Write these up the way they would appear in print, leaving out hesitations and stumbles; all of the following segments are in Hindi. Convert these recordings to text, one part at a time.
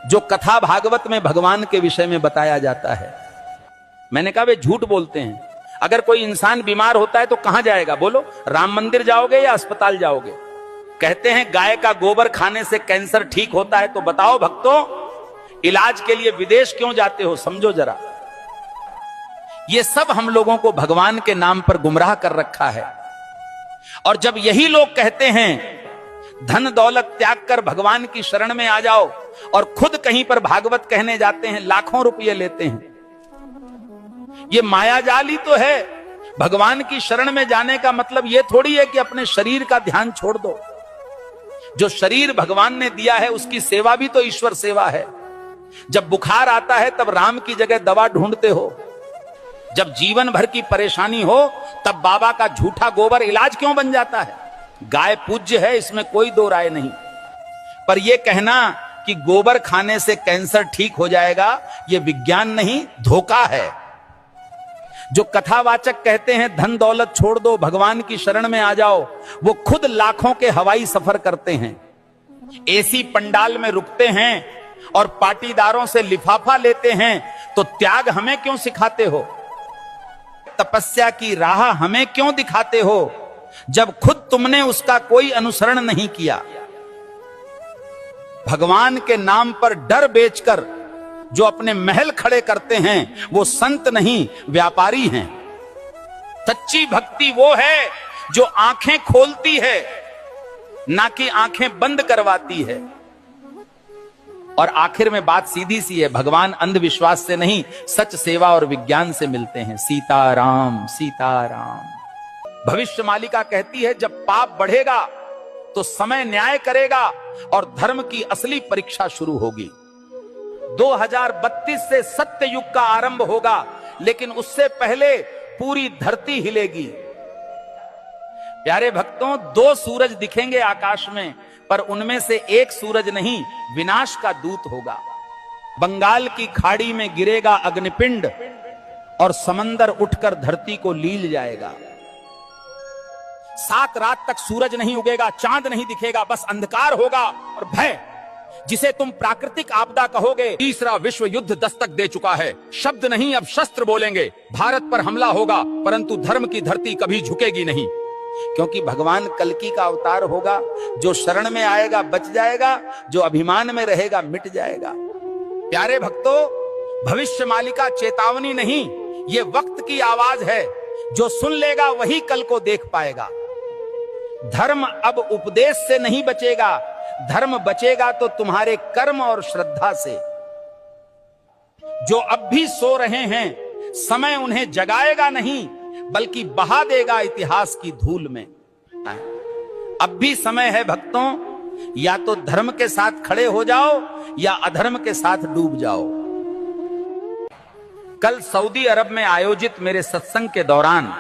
जो कथा भागवत में भगवान के विषय में बताया जाता है। मैंने कहा वे झूठ बोलते हैं। अगर कोई इंसान बीमार होता है तो कहां जाएगा बोलो? राम मंदिर जाओगे या अस्पताल जाओगे? कहते हैं गाय का गोबर खाने से कैंसर ठीक होता है, तो बताओ भक्तों, इलाज के लिए विदेश क्यों जाते हो? समझो जरा। ये सब हम लोगों को भगवान के नाम पर गुमराह कर रखा है। और जब यही लोग कहते हैं धन दौलत त्याग कर भगवान की शरण में आ जाओ, और खुद कहीं पर भागवत कहने जाते हैं, लाखों रुपये लेते हैं। ये मायाजाल ही तो है। भगवान की शरण में जाने का मतलब यह थोड़ी है कि अपने शरीर का ध्यान छोड़ दो। जो शरीर भगवान ने दिया है उसकी सेवा भी तो ईश्वर सेवा है। जब बुखार आता है तब राम की जगह दवा ढूंढते हो। जब जीवन भर की परेशानी हो तब बाबा का झूठा गोबर इलाज क्यों बन जाता है? गाय पूज्य है, इसमें कोई दो राय नहीं, पर यह कहना कि गोबर खाने से कैंसर ठीक हो जाएगा, यह विज्ञान नहीं, धोखा है। जो कथावाचक कहते हैं धन दौलत छोड़ दो, भगवान की शरण में आ जाओ, वो खुद लाखों के हवाई सफर करते हैं, एसी पंडाल में रुकते हैं और पाटीदारों से लिफाफा लेते हैं। तो त्याग हमें क्यों सिखाते हो? तपस्या की राह हमें क्यों दिखाते हो, जब खुद तुमने उसका कोई अनुसरण नहीं किया? भगवान के नाम पर डर बेचकर जो अपने महल खड़े करते हैं वो संत नहीं, व्यापारी हैं। सच्ची भक्ति वो है जो आंखें खोलती है, ना कि आंखें बंद करवाती है। और आखिर में बात सीधी सी है, भगवान अंधविश्वास से नहीं, सच सेवा और विज्ञान से मिलते हैं। सीताराम सीताराम। भविष्य मालिका कहती है जब पाप बढ़ेगा तो समय न्याय करेगा और धर्म की असली परीक्षा शुरू होगी। 2032 से सत्य युग का आरंभ होगा, लेकिन उससे पहले पूरी धरती हिलेगी। प्यारे भक्तों, 2 सूरज दिखेंगे आकाश में, पर उनमें से एक सूरज नहीं, विनाश का दूत होगा। बंगाल की खाड़ी में गिरेगा अग्निपिंड और समंदर उठकर धरती को लील जाएगा। 7 रात तक सूरज नहीं उगेगा, चांद नहीं दिखेगा, बस अंधकार होगा और भय, जिसे तुम प्राकृतिक आपदा कहोगे। तीसरा विश्व युद्ध दस्तक दे चुका है। शब्द नहीं अब शस्त्र बोलेंगे। भारत पर हमला होगा, परंतु धर्म की धरती कभी झुकेगी नहीं, क्योंकि भगवान कल्कि का अवतार होगा। जो शरण में आएगा बच जाएगा, जो अभिमान में रहेगा मिट जाएगा। प्यारे भक्तों, भविष्य मालिका चेतावनी नहीं, ये वक्त की आवाज है। जो सुन लेगा वही कल को देख पाएगा। धर्म अब उपदेश से नहीं बचेगा, धर्म बचेगा तो तुम्हारे कर्म और श्रद्धा से। जो अब भी सो रहे हैं, समय उन्हें जगाएगा नहीं, बल्कि बहा देगा इतिहास की धूल में। अब भी समय है भक्तों, या तो धर्म के साथ खड़े हो जाओ या अधर्म के साथ डूब जाओ। कल सऊदी अरब में आयोजित मेरे सत्संग के दौरान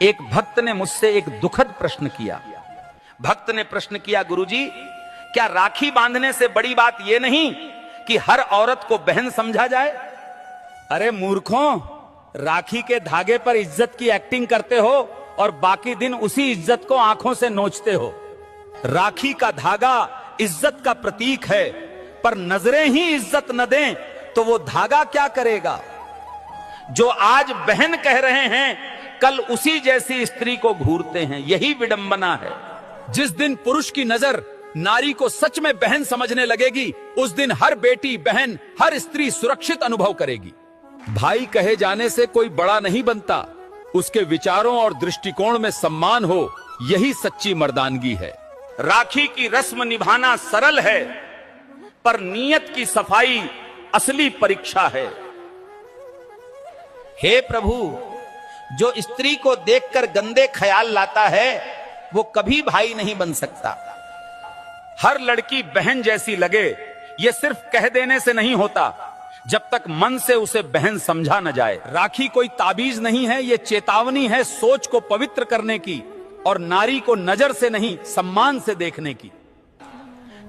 एक भक्त ने मुझसे एक दुखद प्रश्न किया। भक्त ने प्रश्न किया, गुरुजी, क्या राखी बांधने से बड़ी बात यह नहीं कि हर औरत को बहन समझा जाए? अरे मूर्खों, राखी के धागे पर इज्जत की एक्टिंग करते हो और बाकी दिन उसी इज्जत को आंखों से नोचते हो। राखी का धागा इज्जत का प्रतीक है, पर नजरें ही इज्जत न दें तो वो धागा क्या करेगा? जो आज बहन कह रहे हैं, कल उसी जैसी स्त्री को घूरते हैं। यही विडंबना है। जिस दिन पुरुष की नजर नारी को सच में बहन समझने लगेगी, उस दिन हर बेटी, बहन, हर स्त्री सुरक्षित अनुभव करेगी। भाई कहे जाने से कोई बड़ा नहीं बनता, उसके विचारों और दृष्टिकोण में सम्मान हो, यही सच्ची मर्दानगी है। राखी की रस्म निभाना सरल है, पर नीयत की सफाई असली परीक्षा है। हे प्रभु, जो स्त्री को देखकर गंदे ख्याल लाता है वो कभी भाई नहीं बन सकता। हर लड़की बहन जैसी लगे, ये सिर्फ कह देने से नहीं होता, जब तक मन से उसे बहन समझा न जाए। राखी कोई ताबीज नहीं है, ये चेतावनी है सोच को पवित्र करने की और नारी को नजर से नहीं सम्मान से देखने की।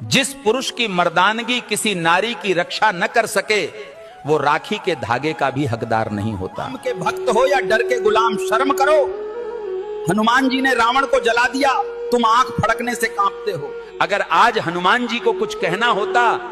जिस पुरुष की मर्दानगी किसी नारी की रक्षा न कर सके, वो राखी के धागे का भी हकदार नहीं होता। राम के भक्त हो या डर के गुलाम, शर्म करो। हनुमान जी ने रावण को जला दिया, तुम आंख फड़कने से कांपते हो। अगर आज हनुमान जी को कुछ कहना होता